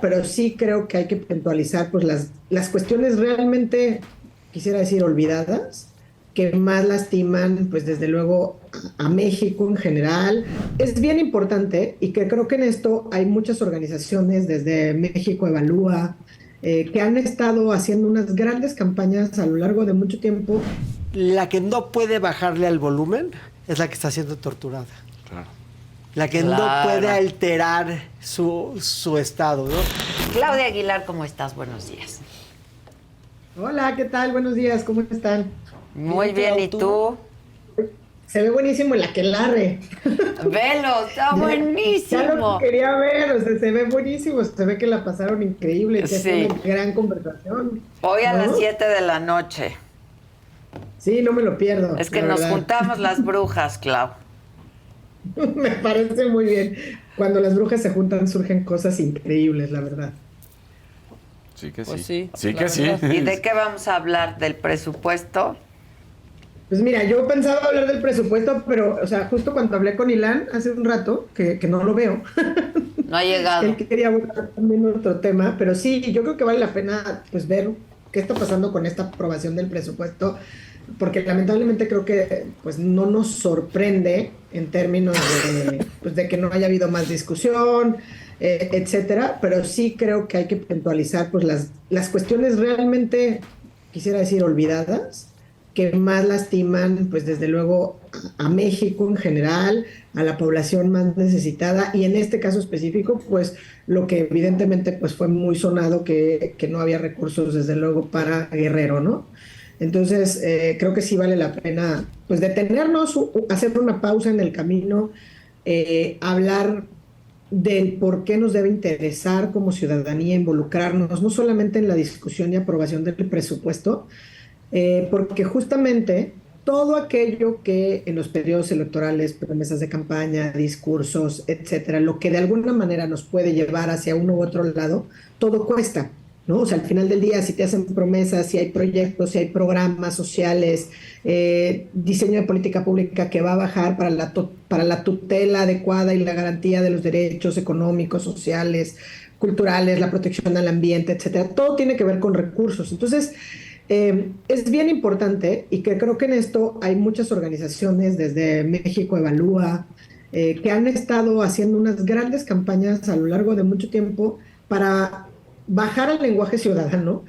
pero sí creo que hay que puntualizar pues las cuestiones realmente, quisiera decir, olvidadas, que más lastiman, pues desde luego, a México en general. Es bien importante y que creo que en esto hay muchas organizaciones, desde México Evalúa, que han estado haciendo unas grandes campañas a lo largo de mucho tiempo. La que no puede bajarle al volumen es la que está siendo torturada. Claro. La que no puede alterar su estado, ¿no? Claudia Aguilar, ¿cómo estás? Buenos días. Hola, ¿qué tal? Buenos días, ¿cómo están? Muy bien, ¿y tú? Se ve buenísimo el aquelarre. Velo, está buenísimo. Ya lo quería ver, o sea, se ve buenísimo, se ve que la pasaron increíble, que Sí. es una gran conversación. Hoy a ¿no? las 7 de la noche. Sí, no me lo pierdo. Es que la nos verdad. juntamos las brujas, Clau. Me parece muy bien. Cuando las brujas se juntan surgen cosas increíbles, la verdad. Sí que sí. Pues sí, Sí la que sí. verdad. ¿Y de qué vamos a hablar? ¿Del presupuesto? Pues mira, yo pensaba hablar del presupuesto, pero, o sea, justo cuando hablé con Ilan hace un rato, que no lo veo. No ha llegado. Él quería abordar también otro tema, pero sí, yo creo que vale la pena pues ver qué está pasando con esta aprobación del presupuesto, porque lamentablemente creo que pues no nos sorprende en términos pues, de que no haya habido más discusión, etcétera, pero sí creo que hay que puntualizar pues las cuestiones realmente, quisiera decir, olvidadas, que más lastiman, pues desde luego, a México en general, a la población más necesitada, y en este caso específico, pues lo que evidentemente pues fue muy sonado, que no había recursos, desde luego, para Guerrero, ¿no? Entonces, creo que sí vale la pena, pues, detenernos, hacer una pausa en el camino, hablar del por qué nos debe interesar como ciudadanía involucrarnos, no solamente en la discusión y aprobación del presupuesto, porque justamente todo aquello que en los periodos electorales, promesas de campaña, discursos, etcétera, lo que de alguna manera nos puede llevar hacia uno u otro lado, todo cuesta, ¿no? O sea, al final del día, si te hacen promesas, si hay proyectos, si hay programas sociales, diseño de política pública que va a bajar para la tutela adecuada y la garantía de los derechos económicos, sociales, culturales, la protección al ambiente, etcétera, todo tiene que ver con recursos. Entonces, es bien importante y que creo que en esto hay muchas organizaciones, desde México Evalúa, que han estado haciendo unas grandes campañas a lo largo de mucho tiempo para bajar al lenguaje ciudadano,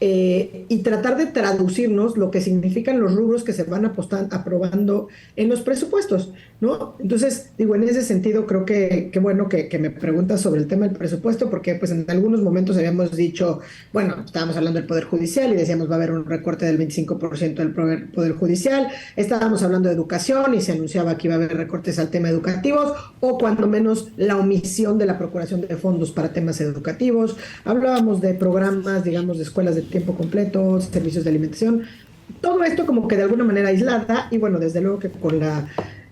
y tratar de traducirnos lo que significan los rubros que se van aprobando en los presupuestos, ¿no? Entonces, digo, en ese sentido, creo que bueno que me preguntas sobre el tema del presupuesto, porque pues en algunos momentos habíamos dicho, bueno, estábamos hablando del Poder Judicial y decíamos va a haber un recorte del 25% del Poder Judicial, estábamos hablando de educación y se anunciaba que iba a haber recortes al tema educativos, o cuando menos la omisión de la procuración de fondos para temas educativos, hablábamos de programas, digamos, de escuelas de tiempo completo, servicios de alimentación, todo esto como que de alguna manera aislada, y bueno, desde luego que con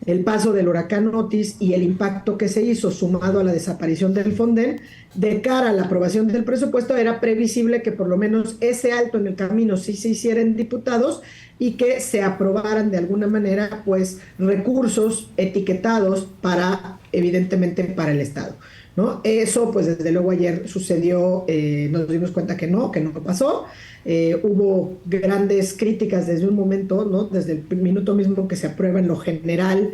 el paso del huracán Otis y el impacto que se hizo sumado a la desaparición del Fonden, de cara a la aprobación del presupuesto, era previsible que por lo menos ese alto en el camino sí se hiciera en diputados y que se aprobaran de alguna manera pues recursos etiquetados para, evidentemente, para el Estado, ¿no? Eso, pues desde luego ayer sucedió, nos dimos cuenta que no pasó. Hubo grandes críticas desde un momento, ¿no? Desde el minuto mismo que se aprueba en lo general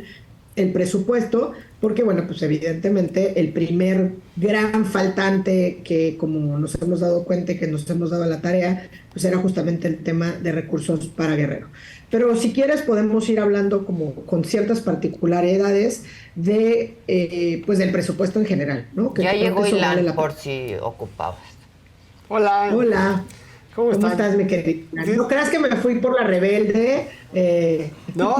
el presupuesto, porque bueno, pues evidentemente el primer gran faltante que, como nos hemos dado cuenta y que nos hemos dado a la tarea, pues era justamente el tema de recursos para Guerrero. Pero si quieres podemos ir hablando como con ciertas particularidades de pues del presupuesto en general, ¿no? Que Ya creo llegó que eso Ilan, vale la por pena. si ocupabas. Hola. Hola. ¿Cómo estás, mi querida? No creas que me fui por la rebelde. No,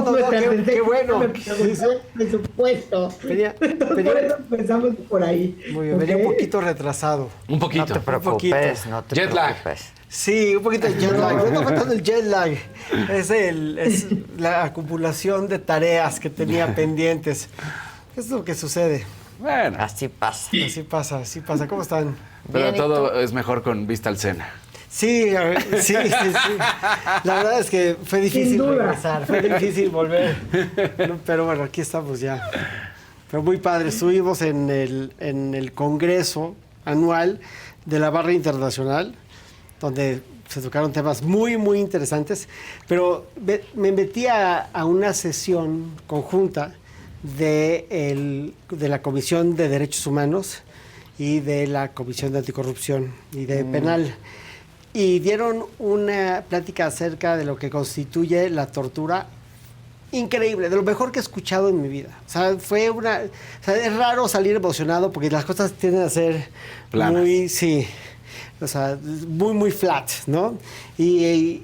qué bueno. Me preguntó el presupuesto. Entonces, por eso empezamos por ahí. Muy bien, venía un poquito retrasado. Un poquito. No te preocupes, no te Jet lag. preocupes. Sí, un poquito de jet lag. Me está faltando el jet lag. Es la acumulación de tareas que tenía pendientes. Es lo que sucede. Bueno, Así pasa. Así pasa. ¿Cómo están? pero Bien, ¿y todo es mejor con vista al Sena. Sí. La verdad es que fue difícil Sin duda. regresar, fue difícil volver. Pero bueno, aquí estamos ya. Pero muy padre. Estuvimos en el Congreso anual de la Barra Internacional, donde se tocaron temas muy, muy interesantes, pero me metí a una sesión conjunta de la Comisión de Derechos Humanos y de la Comisión de Anticorrupción y de Penal. Y dieron una plática acerca de lo que constituye la tortura increíble, de lo mejor que he escuchado en mi vida. O sea, es raro salir emocionado porque las cosas tienden a ser planas. Muy, sí, o sea, muy, muy flat, ¿no? Y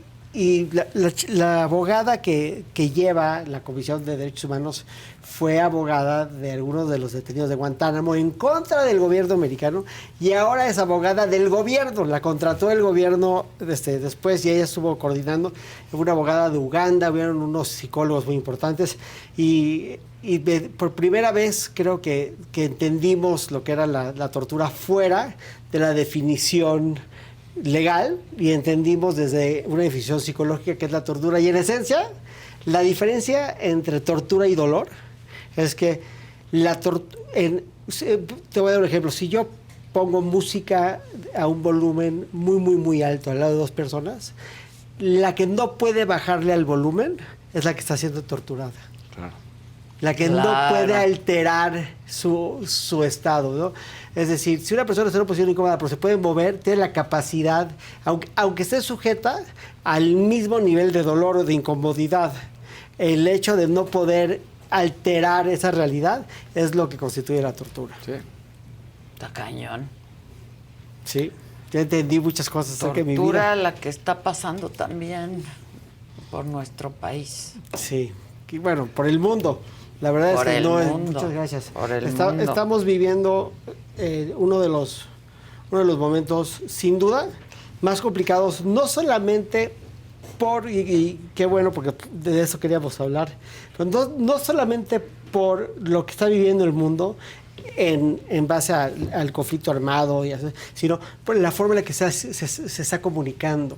la abogada que lleva la Comisión de Derechos Humanos fue abogada de algunos de los detenidos de Guantánamo en contra del gobierno americano y ahora es abogada del gobierno. La contrató el gobierno después y ella estuvo coordinando. Una abogada de Uganda, hubieron unos psicólogos muy importantes y por primera vez creo que entendimos lo que era la tortura fuera de la definición legal y entendimos desde una definición psicológica que es la tortura. Y en esencia, la diferencia entre tortura y dolor es que te voy a dar un ejemplo. Si yo pongo música a un volumen muy, muy, muy alto al lado de dos personas, la que no puede bajarle al volumen es la que está siendo torturada. Claro. La que no puede alterar su estado, ¿no? Es decir, si una persona está en una posición incómoda, pero se puede mover, tiene la capacidad, aunque esté sujeta al mismo nivel de dolor o de incomodidad, el hecho de no poder alterar esa realidad es lo que constituye la tortura. Sí. Está cañón. Sí, ya entendí muchas cosas acerca de mi vida. Tortura la que está pasando también por nuestro país. Sí, y bueno, por el mundo. La verdad Por es que el no es. mundo. Muchas gracias. Por el mundo. Estamos viviendo uno de los momentos, sin duda, más complicados, no solamente y qué bueno, porque de eso queríamos hablar, pero no solamente por lo que está viviendo el mundo en base al conflicto armado, sino por la forma en la que se está comunicando,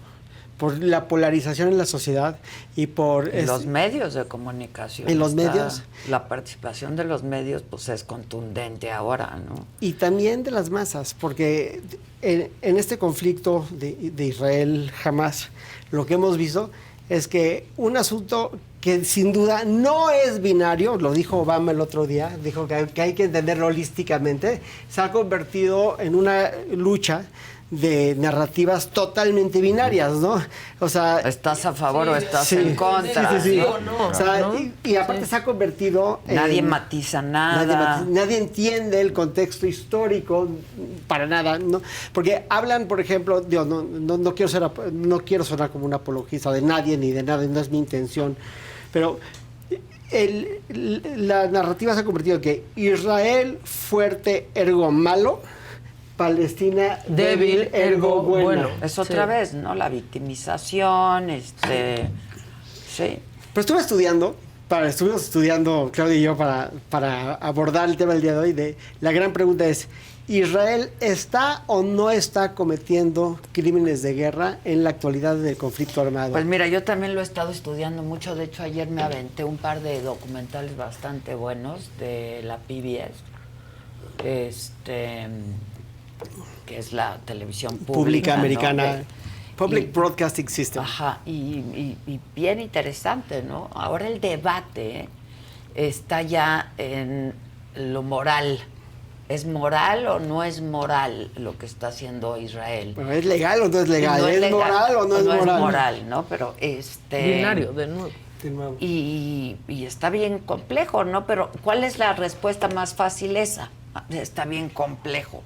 por la polarización en la sociedad y por... Los medios de comunicación. En los medios. La participación de los medios pues es contundente ahora, ¿no? Y también de las masas, porque en este conflicto de Israel-Hamás, lo que hemos visto es que un asunto que sin duda no es binario, lo dijo Obama el otro día, dijo que hay que entenderlo holísticamente, se ha convertido en una lucha de narrativas totalmente binarias, ¿no? O sea, ¿estás a favor o estás en contra? Sí. No, o sea, y aparte se ha convertido Nadie en... matiza nada. Nadie entiende el contexto histórico para nada, ¿no? Porque hablan, por ejemplo, Dios, no quiero sonar como un apologista de nadie ni de nada, no es mi intención, pero la narrativa se ha convertido en que Israel fuerte ergo malo, Palestina débil ergo bueno. Es otra vez, ¿no? La victimización, sí. Pero estuvimos estudiando, Claudia y yo, para abordar el tema del día de hoy. La gran pregunta es, ¿Israel está o no está cometiendo crímenes de guerra en la actualidad del conflicto armado? Pues mira, yo también lo he estado estudiando mucho. De hecho, ayer me aventé un par de documentales bastante buenos de la PBS, que es la televisión pública americana, ¿no? Public Broadcasting System. Ajá, y bien interesante, ¿no? Ahora el debate está ya en lo moral. ¿Es moral o no es moral lo que está haciendo Israel? Bueno, ¿es legal o no es legal? No ¿Es legal, moral o no es moral? No es moral, ¿no? Pero Binario, de nuevo. Y está bien complejo, ¿no? Pero ¿cuál es la respuesta más fácil esa? Está bien complejo.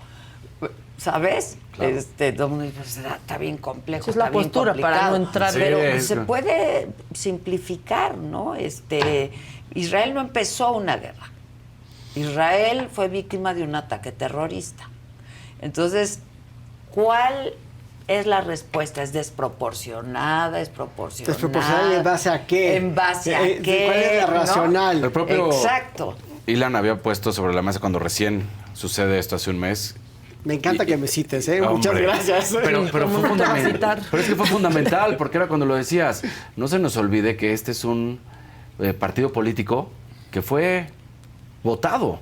¿Sabes? Claro. Todo el mundo dice, pues, está bien complejo. Esa es la está bien postura para no complicado. entrar. Sí, Pero es- se puede simplificar, ¿no? Israel no empezó una guerra. Israel fue víctima de un ataque terrorista. Entonces, ¿cuál es la respuesta? ¿Es desproporcionada? ¿Es proporcionada? ¿Desproporcional en base a qué? ¿En base a qué? ¿Cuál es la ¿no? racional? El propio Exacto. Ilan había puesto sobre la mesa cuando recién sucede esto hace un mes. Me encanta que me cites, ¿eh? Hombre, Muchas gracias. Pero fue ¿Cómo no te va a fundamental. citar? Pero es que fue fundamental, porque era cuando lo decías. No se nos olvide que este es un partido político que fue votado.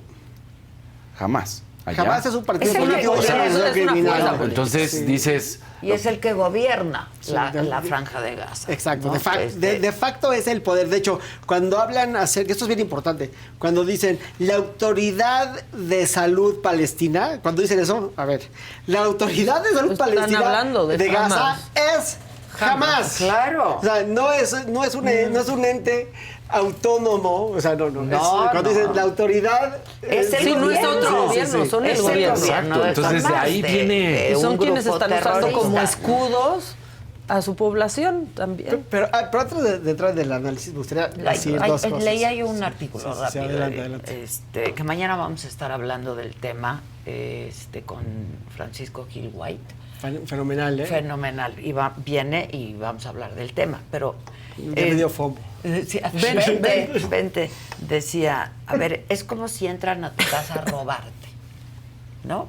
Jamás. allá. Hamas es un partido Es el político que de gobierna, organización es una criminal. fuerza Entonces dices, Y es el que gobierna de- la franja de Gaza. Exacto, ¿no? de facto es el poder. De hecho, cuando hablan acerca, esto es bien importante, cuando dicen la autoridad de salud palestina, cuando dicen eso, a ver, la autoridad de salud Están palestina hablando de Gaza Hamas. es Hamas. Claro. O sea, no es un ente autónomo, o sea, no. Cuando no. dicen la autoridad Es el Sí, no es gobierno. otro gobierno, son el Es gobierno. gobierno de Entonces, de Hamas, ahí viene- Y un son quienes grupo están usando como terrorista. escudos a su población también. Pero detrás del análisis me gustaría decir dos cosas. Leía yo un artículo Sí, rápido adelante. que mañana vamos a estar hablando del tema con Francisco Gil White. Fenomenal, ¿eh? Fenomenal. Viene y vamos a hablar del tema, pero... Ya me dio FOMO. Sí, vente. Decía, a ver, es como si entran a tu casa a robarte, ¿no?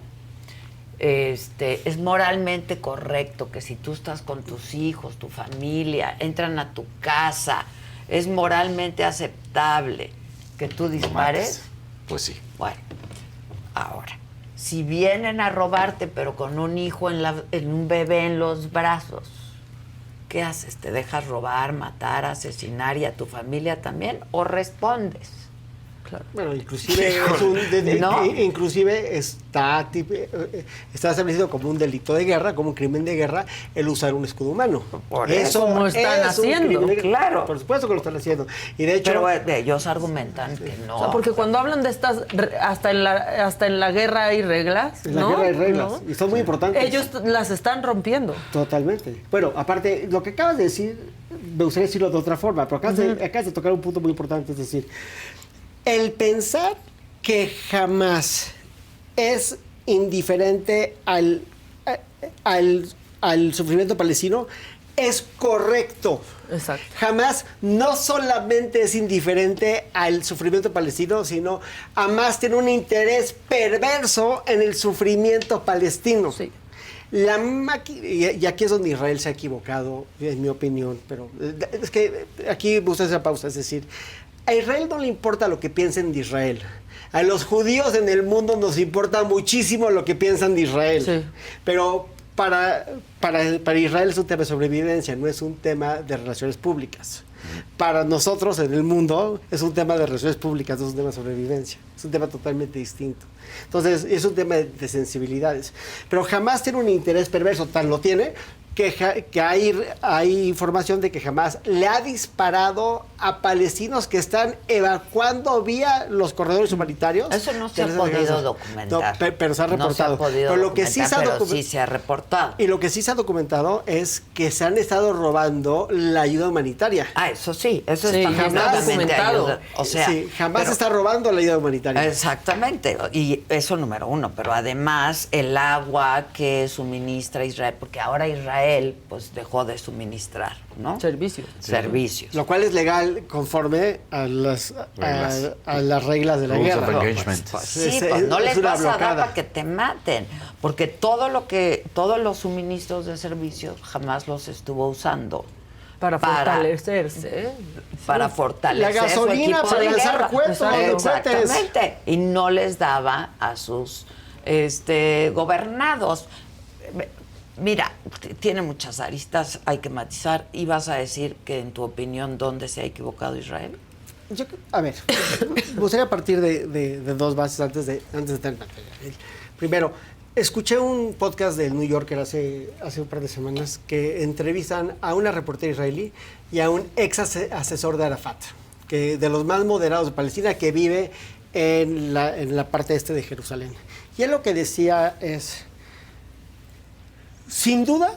Es moralmente correcto que si tú estás con tus hijos, tu familia, entran a tu casa, es moralmente aceptable que tú dispares. pues sí. Bueno, ahora, si vienen a robarte pero con un hijo en un bebé en los brazos, ¿qué haces? ¿Te dejas robar, matar, asesinar y a tu familia también? ¿O respondes? Claro. Bueno, inclusive ¿No? inclusive está establecido como un delito de guerra, como un crimen de guerra, el usar un escudo humano. Por eso, como están es un haciendo, crimen de guerra. claro. Por supuesto que lo están haciendo. Y de hecho, Pero ellos argumentan que no. O sea, porque cuando hablan de estas, hasta en la guerra hay reglas, en la ¿no? guerra hay reglas ¿No? y son muy importantes. Ellos las están rompiendo. Totalmente. Bueno, aparte, lo que acabas de decir, me gustaría decirlo de otra forma, pero acabas de tocar un punto muy importante, es decir, el pensar que jamás es indiferente al sufrimiento palestino es correcto. Exacto. Jamás no solamente es indiferente al sufrimiento palestino, sino además tiene un interés perverso en el sufrimiento palestino. Sí. Y aquí es donde Israel se ha equivocado, en mi opinión, pero es que aquí me gusta esa pausa, es decir, a Israel no le importa lo que piensen de Israel. A los judíos en el mundo nos importa muchísimo lo que piensan de Israel. Sí. Pero para Israel es un tema de sobrevivencia, no es un tema de relaciones públicas. Para nosotros en el mundo es un tema de relaciones públicas, no es un tema de sobrevivencia. Es un tema totalmente distinto. Entonces, es un tema de sensibilidades. Pero jamás tiene un interés perverso, tal lo tiene, que hay información de que jamás le ha disparado a palestinos que están evacuando vía los corredores humanitarios. Eso no se ha podido documentar. No, pero se ha reportado. No se ha podido pero lo que sí documentar, se ha pero sí se ha reportado. Y lo que sí se ha documentado es que se han estado robando la ayuda humanitaria. Ah, eso sí, eso Sí, está jamás completamente documentado. ayuda. O sea, sí, jamás pero- está robando la ayuda humanitaria. Exactamente, y eso número uno, pero además el agua que suministra Israel, porque ahora Israel pues dejó de suministrar, ¿no? Servicios. Servicios. Lo cual es legal conforme a las reglas de la Rules of guerra. engagement. Sí, Es- pues no es les una vas a dar blocada. para que te maten, porque todos los suministros de servicios jamás los estuvo usando Para fortalecerse. para fortalecer La gasolina su equipo para de lanzar guerra. cohetes, Exactamente. Y no les daba a sus gobernados. Mira, tiene muchas aristas, hay que matizar. ¿Y vas a decir que, en tu opinión, dónde se ha equivocado Israel? A ver, me gustaría partir de dos bases antes de terminar. Primero, escuché un podcast del New Yorker hace un par de semanas que entrevistan a una reportera israelí y a un ex asesor de Arafat, que de los más moderados de Palestina, que vive en la parte este de Jerusalén. Y él lo que decía es, sin duda,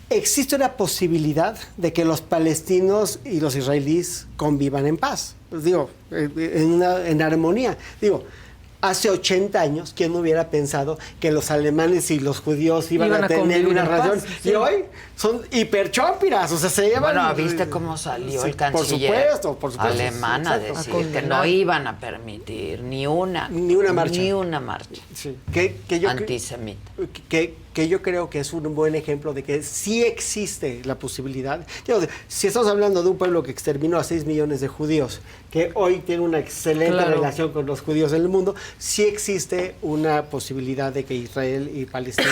existe una posibilidad de que los palestinos y los israelíes convivan en paz. Pues digo, en armonía. Digo, hace 80 años, ¿quién hubiera pensado que los alemanes y los judíos iban a tener convivir una en relación? paz, Y sí. hoy son hiperchómpiras, o sea, se llevan... Bueno, ¿viste cómo salió Sí, el canciller por supuesto, alemán a exacto. decir A que condenar. no iban a permitir ni una marcha. Ni una marcha Sí. Que yo antisemita. que yo creo que es un buen ejemplo de que sí existe la posibilidad. Digo, si estamos hablando de un pueblo que exterminó a 6 millones de judíos, que hoy tiene una excelente relación con los judíos en el mundo, sí existe una posibilidad de que Israel y Palestina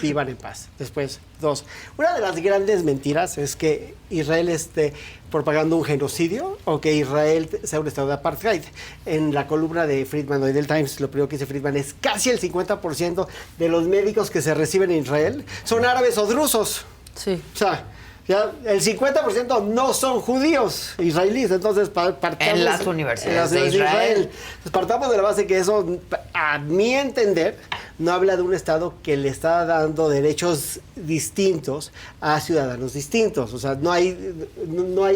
vivan en paz. Después, 2. Una de las grandes mentiras es que Israel esté propagando un genocidio o que Israel sea un estado de apartheid. En la columna de Friedman hoy del Times, lo primero que dice Friedman es casi el 50% de los médicos que se reciben en Israel son árabes o drusos. Sí. O sea, ya el 50% no son judíos israelíes, entonces partamos En las universidades de Israel. Pues partamos de la base que eso, a mi entender, no habla de un Estado que le está dando derechos distintos a ciudadanos distintos. O sea, no hay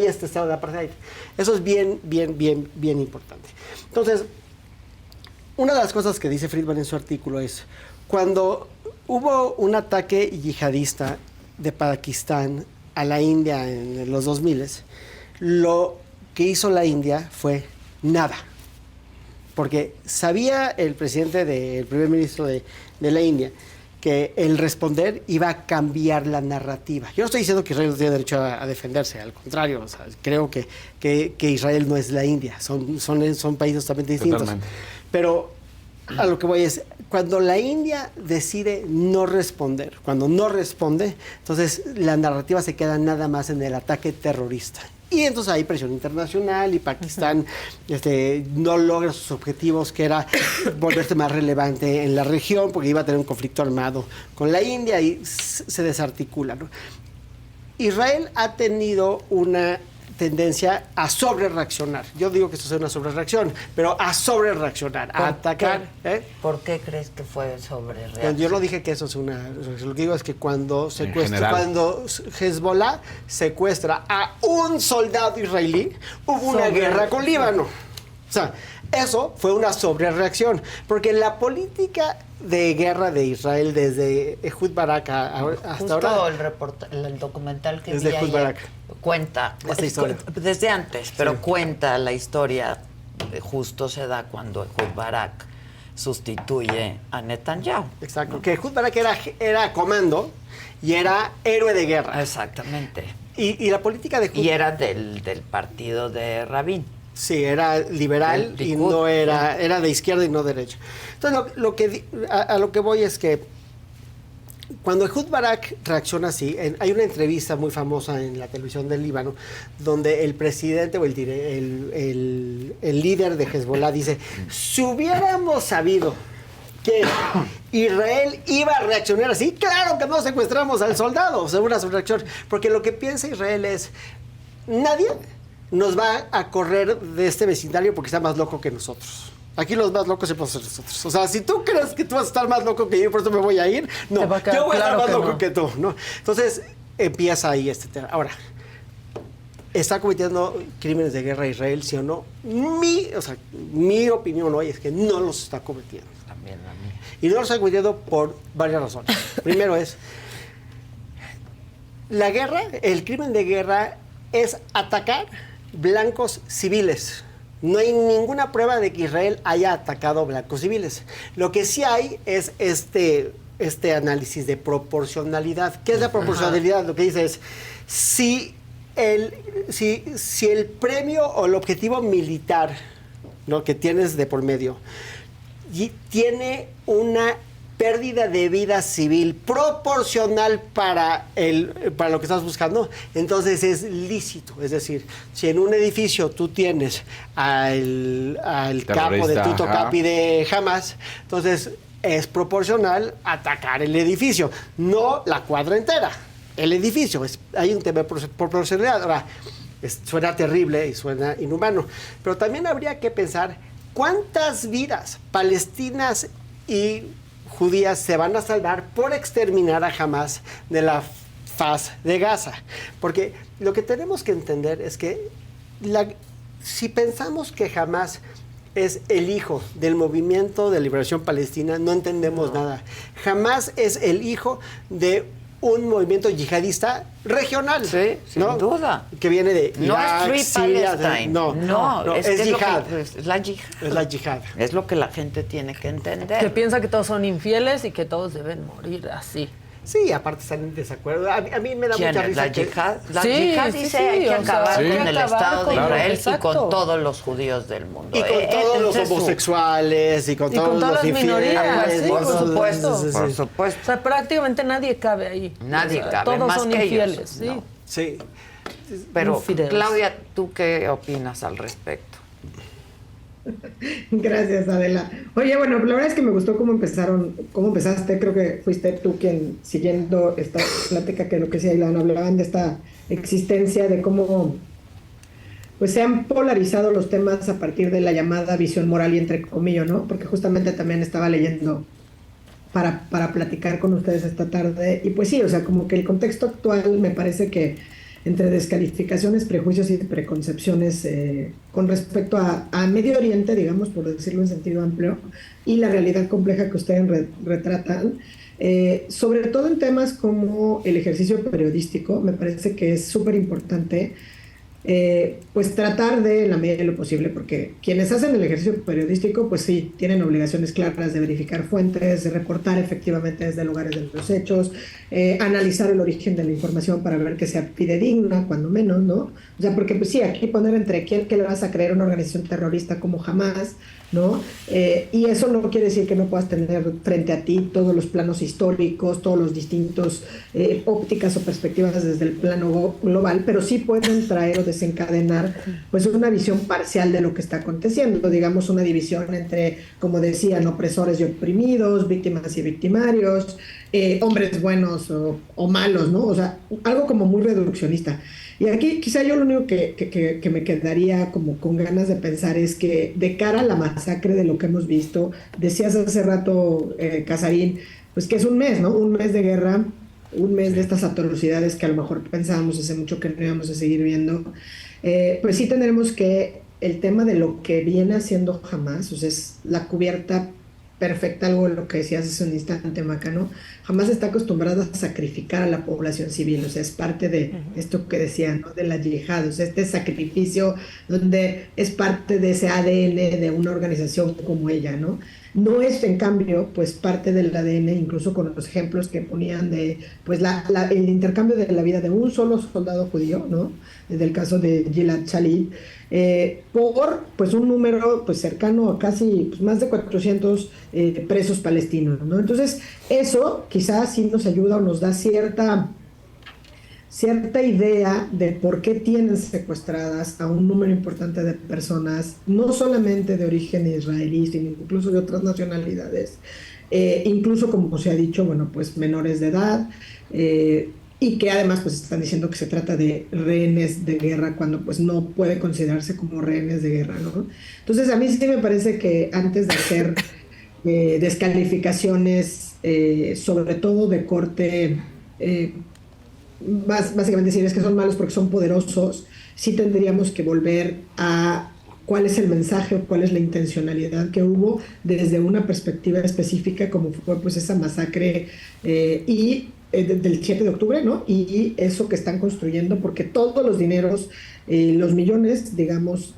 este Estado de apartheid. Eso es bien importante. Entonces, una de las cosas que dice Friedman en su artículo es, cuando hubo un ataque yihadista de Pakistán a la India en los 2000, lo que hizo la India fue nada. Porque sabía el primer ministro de la India, que el responder iba a cambiar la narrativa. Yo no estoy diciendo que Israel no tiene derecho a defenderse, al contrario, o sea, creo que Israel no es la India, son países totalmente distintos. Totalmente. Pero a lo que voy es, cuando la India decide no responder, cuando no responde, entonces la narrativa se queda nada más en el ataque terrorista. Y entonces hay presión internacional y Pakistán no logra sus objetivos, que era volverse más relevante en la región, porque iba a tener un conflicto armado con la India y se desarticula, ¿no? Israel ha tenido una tendencia a sobrereaccionar. Yo digo que esto es una sobrereacción, pero a sobrereaccionar, a atacar. ¿Por qué crees que fue sobre Yo no dije que eso es una... Lo que digo es que cuando Hezbollah secuestra a un soldado israelí, hubo una guerra con Líbano. O sea, eso fue una sobrereacción, porque la política de guerra de Israel desde Ehud Barak hasta Justo ahora... el documental que desde vi Ehud ayer Barak. cuenta, Esta historia. desde antes, pero Sí. cuenta la historia, justo se da cuando Ehud Barak sustituye a Netanyahu. Exacto, que Ehud Barak era comando y era héroe de guerra. Exactamente. Y la política de Ehud... Y era del partido de Rabin. Sí, era liberal El y Likud. no era de izquierda y no derecha. Entonces, a lo que voy es que cuando Ehud Barak reacciona así, hay una entrevista muy famosa en la televisión del Líbano, donde el presidente o el líder de Hezbollah dice, si hubiéramos sabido que Israel iba a reaccionar así, claro que no secuestramos al soldado, o sea, una subreacción, porque lo que piensa Israel es, nadie nos va a correr de este vecindario porque está más loco que nosotros. Aquí los más locos siempre somos nosotros. O sea, si tú crees que tú vas a estar más loco que yo y por eso me voy a ir, no, Te va a quedar yo voy a estar claro más que loco no. que tú, ¿no? Entonces, empieza ahí este tema. Ahora, ¿está cometiendo crímenes de guerra Israel, sí o no? Mi opinión hoy es que no los está cometiendo. También a mí. Y no los está cometiendo por varias razones. Primero es, la guerra, el crimen de guerra es atacar blancos civiles. No hay ninguna prueba de que Israel haya atacado blancos civiles. Lo que sí hay es este análisis de proporcionalidad. ¿Qué es la proporcionalidad? Lo que dice es, si el premio o el objetivo militar, ¿no?, que tienes de por medio y tiene una pérdida de vida civil proporcional para lo que estás buscando, entonces es lícito. Es decir, si en un edificio tú tienes al capo de Tuto ajá, Capi de Hamas, entonces es proporcional atacar el edificio, no la cuadra entera, el edificio. Hay un tema de proporcionalidad. Ahora, suena terrible y suena inhumano, pero también habría que pensar cuántas vidas palestinas y judías se van a salvar por exterminar a Hamas de la faz de Gaza. Porque lo que tenemos que entender es que si pensamos que Hamas es el hijo del movimiento de liberación palestina, no entendemos nada. Hamas es el hijo de un movimiento yihadista regional. Sí, sin duda. Que viene de No Irak, es Free Siria, Palestine. no, es es que yihad. es la yihad. Es la yihad. Es lo que la gente tiene que entender. Que piensa que todos son infieles y que todos deben morir así. Sí, aparte están en desacuerdo. A mí me da ¿Quién mucha es? risa La que... yihad. La Sí, yihad sí, dice sí, hay que o sea, acabar hay que con el acabar Estado con- de Israel exacto. y con todos los judíos del mundo. Y con todos los Ese es su- homosexuales, y con Y con todos todas los las minorías, infieles. sí, y por todos los- supuesto. sí, sí, Por sí. supuesto. O sea, prácticamente nadie cabe ahí. Nadie O sea, cabe, todos más son que ellos, infieles, sí. no. Sí. Pero, Infieles. Claudia, ¿tú qué opinas al respecto? Gracias, Adela. Oye, bueno, la verdad es que me gustó cómo empezaste. Creo que fuiste tú quien, siguiendo esta plática que lo que decía Ilan, hablaban de esta existencia, de cómo pues se han polarizado los temas a partir de la llamada visión moral y entre comillas, ¿no? Porque justamente también estaba leyendo para platicar con ustedes esta tarde. Y pues sí, o sea, como que el contexto actual me parece que entre descalificaciones, prejuicios y preconcepciones con respecto a Medio Oriente, digamos, por decirlo en sentido amplio, y la realidad compleja que ustedes retratan, sobre todo en temas como el ejercicio periodístico, me parece que es súper importante pues tratar de, en la medida de lo posible, porque quienes hacen el ejercicio periodístico, pues sí, tienen obligaciones claras de verificar fuentes, de reportar efectivamente desde lugares de los hechos, analizar el origen de la información para ver que sea fidedigna, cuando menos, ¿no? O sea, porque pues sí, aquí poner entre quién que le vas a creer a una organización terrorista como Hamas, ¿no? Y eso no quiere decir que no puedas tener frente a ti todos los planos históricos, todos los distintos ópticas o perspectivas desde el plano global, pero sí pueden traer o desencadenar pues una visión parcial de lo que está aconteciendo, digamos una división entre, como decían, opresores y oprimidos, víctimas y victimarios, hombres buenos o malos, ¿no? O sea, algo como muy reduccionista. Y aquí quizá yo lo único que me quedaría como con ganas de pensar es que de cara a la masacre de lo que hemos visto, decías hace rato, Casarín, pues que es un mes, ¿no? Un mes de guerra, un mes de estas atrocidades que a lo mejor pensábamos hace mucho que no íbamos a seguir viendo. Pues sí tendremos que el tema de lo que viene haciendo Hamas, o sea, es la cubierta perfecta, algo de lo que decías hace un instante, Maca, ¿no? Jamás está acostumbrada a sacrificar a la población civil, o sea, es parte de esto que decía, ¿no? De la yihad, o sea, este sacrificio donde es parte de ese ADN de una organización como ella, ¿no? No es, en cambio, pues parte del ADN, incluso con los ejemplos que ponían de, pues, el intercambio de la vida de un solo soldado judío, ¿no? Del caso de Gilad Shalit, por, pues, un número, pues, cercano a casi, pues, más de 400 presos palestinos, ¿no? Entonces, eso quizás sí nos ayuda o nos da cierta idea de por qué tienen secuestradas a un número importante de personas, no solamente de origen israelí, sino incluso de otras nacionalidades, incluso, como se ha dicho, bueno, pues menores de edad, y que además pues están diciendo que se trata de rehenes de guerra cuando pues no puede considerarse como rehenes de guerra, ¿no? Entonces a mí sí me parece que antes de hacer descalificaciones, sobre todo de corte, básicamente decir es que son malos porque son poderosos, sí tendríamos que volver a cuál es el mensaje o cuál es la intencionalidad que hubo desde una perspectiva específica como fue pues esa masacre del 7 de octubre, ¿no? Y eso que están construyendo, porque todos los dineros, los millones, digamos,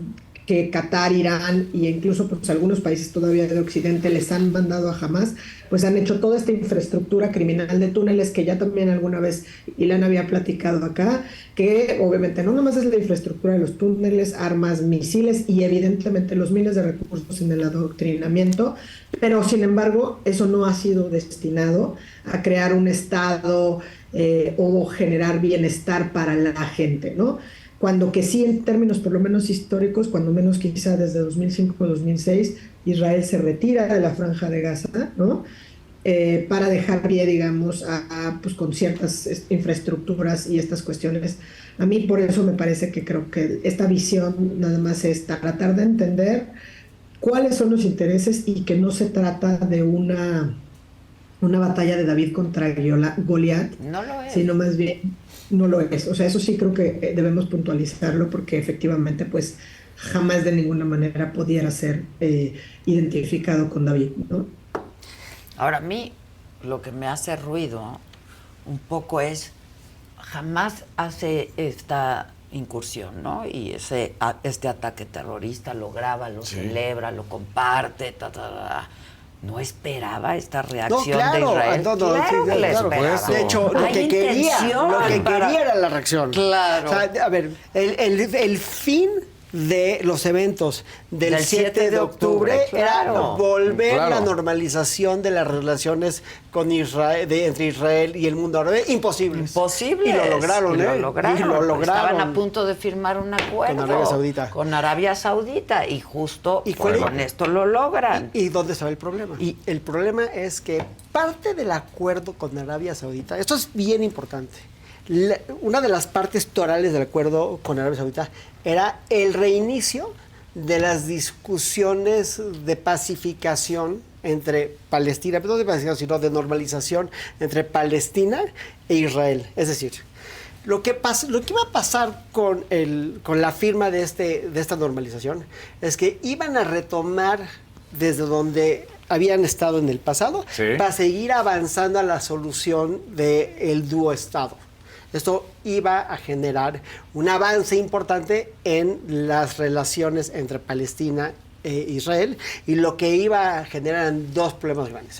que Qatar, Irán e incluso pues algunos países todavía de Occidente les han mandado a Hamas, pues han hecho toda esta infraestructura criminal de túneles que ya también alguna vez Ilan había platicado acá, que obviamente no nomás es la infraestructura de los túneles, armas, misiles y evidentemente los miles de recursos en el adoctrinamiento, pero sin embargo eso no ha sido destinado a crear un estado o generar bienestar para la gente, ¿no? Cuando que sí, en términos por lo menos históricos, cuando menos quizá desde 2005 o 2006, Israel se retira de la Franja de Gaza, ¿no? Para dejar pie, digamos, pues con ciertas infraestructuras y estas cuestiones. A mí por eso me parece que creo que esta visión nada más es tratar de entender cuáles son los intereses y que no se trata de una batalla de David contra Goliat, No lo es. sino más bien no lo es. O sea, eso sí creo que debemos puntualizarlo porque efectivamente pues jamás de ninguna manera pudiera ser identificado con David, ¿no? Ahora, a mí lo que me hace ruido un poco es, jamás hace esta incursión, ¿no? Y este ataque terrorista lo graba, lo celebra, lo comparte, no esperaba esta reacción de Israel. Claro que la esperaba. De hecho, lo que quería era la reacción. Claro. O sea, a ver, el fin de los eventos del 7 de octubre era volver la normalización de las relaciones con Israel, entre Israel y el mundo árabe. Imposible. Imposible. Y lo lograron, Y lo lograron. Estaban a punto de firmar un acuerdo con Arabia Saudita y justo con esto lo logran. ¿Y dónde estaba el problema? Y el problema es que parte del acuerdo con Arabia Saudita, esto es bien importante, una de las partes torales del acuerdo con Arabia Saudita era el reinicio de las discusiones de pacificación entre Palestina, pero no de pacificación, sino de normalización entre Palestina e Israel. Es decir, lo que iba a pasar con la firma de esta normalización es que iban a retomar desde donde habían estado en el pasado para seguir avanzando a la solución del dúo Estado. Esto iba a generar un avance importante en las relaciones entre Palestina e Israel, y lo que iba a generar eran dos problemas grandes.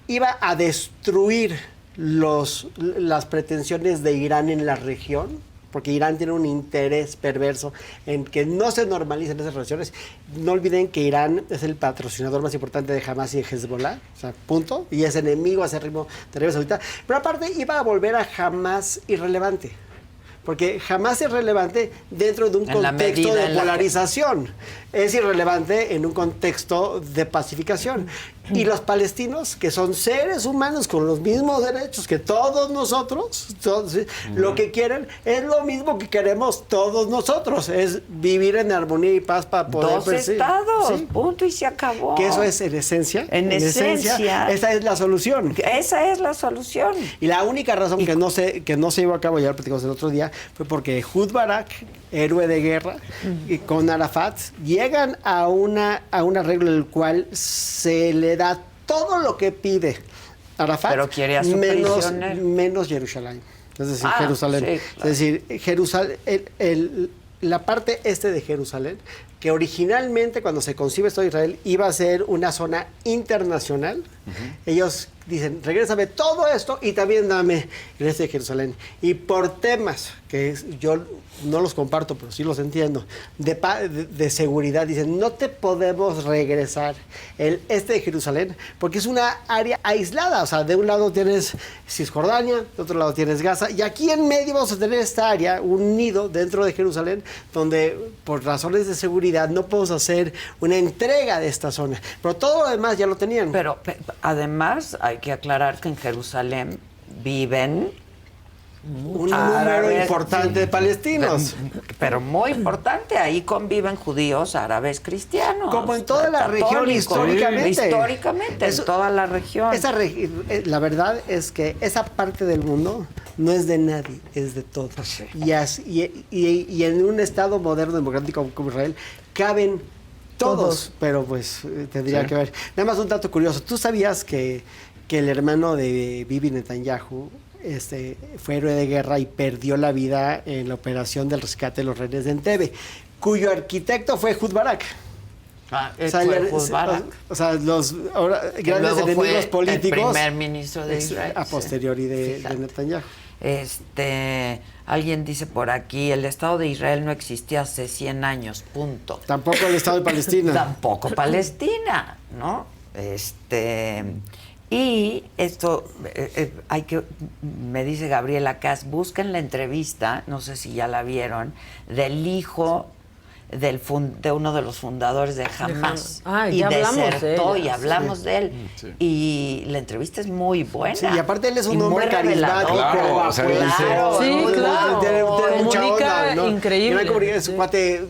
Iba a destruir las pretensiones de Irán en la región, porque Irán tiene un interés perverso en que no se normalicen esas relaciones. No olviden que Irán es el patrocinador más importante de Hamas y de Hezbollah, o sea, punto, y es enemigo acérrimo de Arabia Saudita. Pero aparte iba a volver a Hamas irrelevante, porque Hamas es relevante dentro de un contexto de polarización. Es irrelevante en un contexto de pacificación. Y los palestinos, que son seres humanos con los mismos derechos que todos nosotros, lo que quieren es lo mismo que queremos todos nosotros, es vivir en armonía y paz para poder... Dos estados, punto, y se acabó. Que eso es en esencia. En esencia. Esa es la solución. Esa es la solución. Y la única razón que no se llevó a cabo, ya lo platicamos el otro día, fue porque Ehud Barak, héroe de guerra, y con Arafat, llegan a un arreglo en el cual se le da todo lo que pide Arafat, pero quiere a su prisionero. menos Jerusalén. Es decir, Jerusalén. Sí, claro. Es decir, Jerusalén, la parte este de Jerusalén, que originalmente cuando se concibe esto de Israel iba a ser una zona internacional. Ellos dicen, regrésame todo esto y también dame el este de Jerusalén. Y por temas que yo no los comparto, pero sí los entiendo, de seguridad, dicen, no te podemos regresar el este de Jerusalén porque es una área aislada. O sea, de un lado tienes Cisjordania, de otro lado tienes Gaza, y aquí en medio vamos a tener esta área, un nido dentro de Jerusalén, donde por razones de seguridad no podemos hacer una entrega de esta zona. Pero todo lo demás ya lo tenían. Pero además hay que aclarar que en Jerusalén viven un número importante de palestinos. Pero muy importante, ahí conviven judíos, árabes, cristianos. Como en toda la región históricamente. Históricamente, en toda la región. La verdad es que esa parte del mundo no es de nadie, es de todos. Sí. Y en un Estado moderno, democrático como Israel, caben todos. Pero pues tendría que ver. Nada más un dato curioso. ¿Tú sabías que el hermano de Bibi Netanyahu fue héroe de guerra y perdió la vida en la operación del rescate de los rehenes de Entebbe, cuyo arquitecto fue Ehud Barak? O sea, los grandes enemigos políticos. El primer ministro de Israel. A posteriori de Netanyahu. Alguien dice por aquí, el Estado de Israel no existía hace 100 años, punto. Tampoco el Estado de Palestina. Tampoco Palestina, ¿no? Y esto, me dice Gabriela Kass, busquen la entrevista, no sé si ya la vieron, del hijo de uno de los fundadores de Hamas. Y desertó y hablamos de él. Sí. Y la entrevista es muy buena. Sí, y aparte él es un hombre carismático. Claro, claro. Comunica increíble. Es un cuate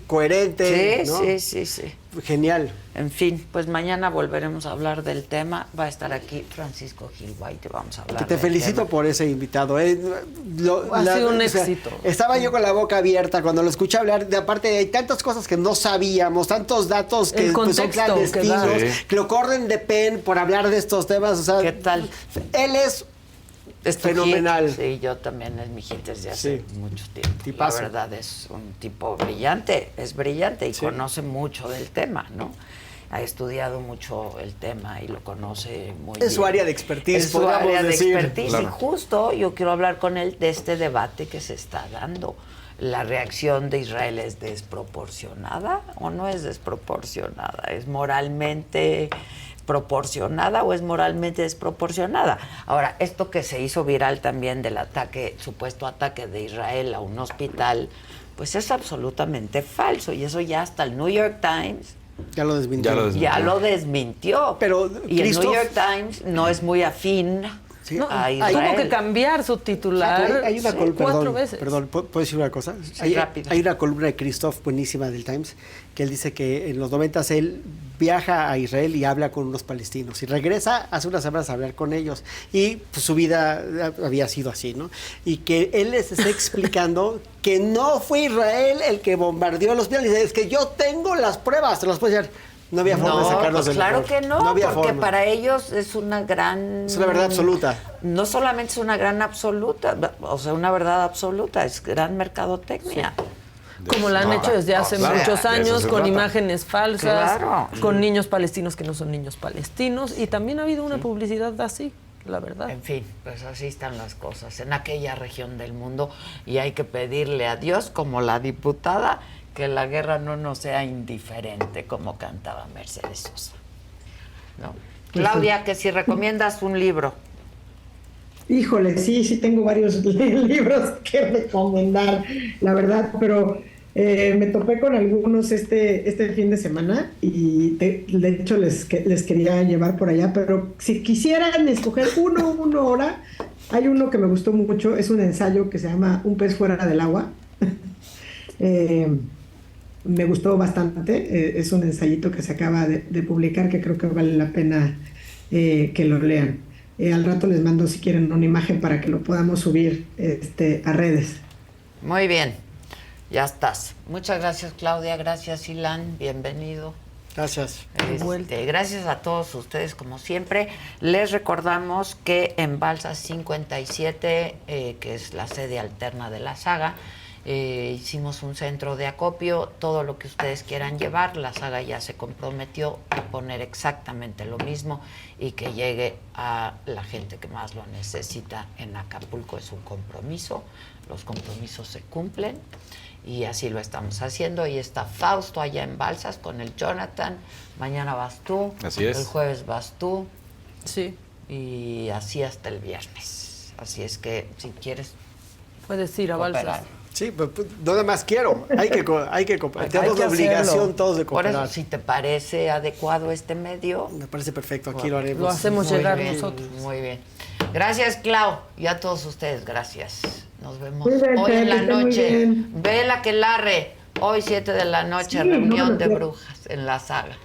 coherente. Sí, ¿no? sí. Genial. En fin, pues mañana volveremos a hablar del tema. Va a estar aquí Francisco Gil White, vamos a hablar. Te felicito por ese invitado. Ha sido un éxito. Estaba yo con la boca abierta cuando lo escuché hablar. De aparte, hay tantas cosas que no sabíamos, tantos datos que son clandestinos, que lo corren de pen por hablar de estos temas. O sea, ¿qué tal? Él es Es tu fenomenal. hit. Sí, yo también es mi hit desde hace mucho tiempo. Tipazo. La verdad es un tipo brillante, es brillante y conoce mucho del tema, ¿no? Ha estudiado mucho el tema y lo conoce muy bien. Es su área de expertise, Es su podríamos área de decir. expertise. Claro. Y justo yo quiero hablar con él de este debate que se está dando. ¿La reacción de Israel es desproporcionada o no es desproporcionada? ¿Es moralmente proporcionada o es moralmente desproporcionada? Ahora, esto que se hizo viral también del ataque, supuesto ataque de Israel a un hospital, pues es absolutamente falso. Y eso ya hasta el New York Times Ya lo desmintió. ya lo desmintió. Pero, y el New Christoph- York Times no es muy afín Sí. No, a Israel. tuvo que cambiar su titular Hay una columna, 4 veces. Perdón, ¿puedo decir una cosa? Rápido. Hay una columna de Christoph buenísima del Times que él dice que en los 90 él viaja a Israel y habla con unos palestinos y regresa hace unas semanas a hablar con ellos y pues, su vida había sido así, ¿no? Y que él les está explicando que no fue Israel el que bombardeó los hospitales. Dice, es que yo tengo las pruebas, te las puedo decir. No había forma de sacarlos pues del claro horror. que no, había porque forma. para ellos es una gran... Es una verdad absoluta. No solamente es una gran absoluta, o sea, una verdad absoluta, es gran mercadotecnia. Como la han hecho desde hace claro, muchos de eso años, se con trata. imágenes falsas, Claro. con niños palestinos que no son niños palestinos, y también ha habido una publicidad así, la verdad. En fin, pues así están las cosas en aquella región del mundo y hay que pedirle a Dios, como la diputada, que la guerra no nos sea indiferente, como cantaba Mercedes Sosa. ¿No? Claudia, que si recomiendas un libro. Híjole, sí tengo varios libros que recomendar, la verdad, pero me topé con algunos este fin de semana y de hecho les quería llevar por allá, pero si quisieran escoger uno ahora, hay uno que me gustó mucho, es un ensayo que se llama Un pez fuera del agua. Me gustó bastante, es un ensayito que se acaba de publicar que creo que vale la pena que lo lean. Al rato les mando si quieren una imagen para que lo podamos subir a redes. Muy bien, ya estás. Muchas gracias, Claudia. Gracias, Ilan. Bienvenido. Gracias. Gracias a todos ustedes, como siempre. Les recordamos que en Balsas 57, que es la sede alterna de la saga, hicimos un centro de acopio. Todo lo que ustedes quieran llevar, la saga ya se comprometió a poner exactamente lo mismo y que llegue a la gente que más lo necesita en Acapulco. Es un compromiso, los compromisos se cumplen y así lo estamos haciendo. Y está Fausto allá en Balsas con el Jonathan. Mañana vas tú, Así es. el jueves vas tú Sí, y así hasta el viernes. Así es que si quieres puedes ir a cooperar. Balsas. Sí, pues nada más quiero. Hay que tenemos que la obligación hacerlo. todos de Por cooperar. eso, si te parece adecuado este medio, Me parece perfecto, aquí lo haremos. Lo hacemos muy llegar bien, nosotros. Muy bien. Gracias, Clau, y a todos ustedes, gracias. Nos vemos Cuídense, hoy en que la estén muy noche. bien. Vela Aquelarre, hoy 7 de la noche, Sí, reunión no me lo de pierdo. brujas en la saga.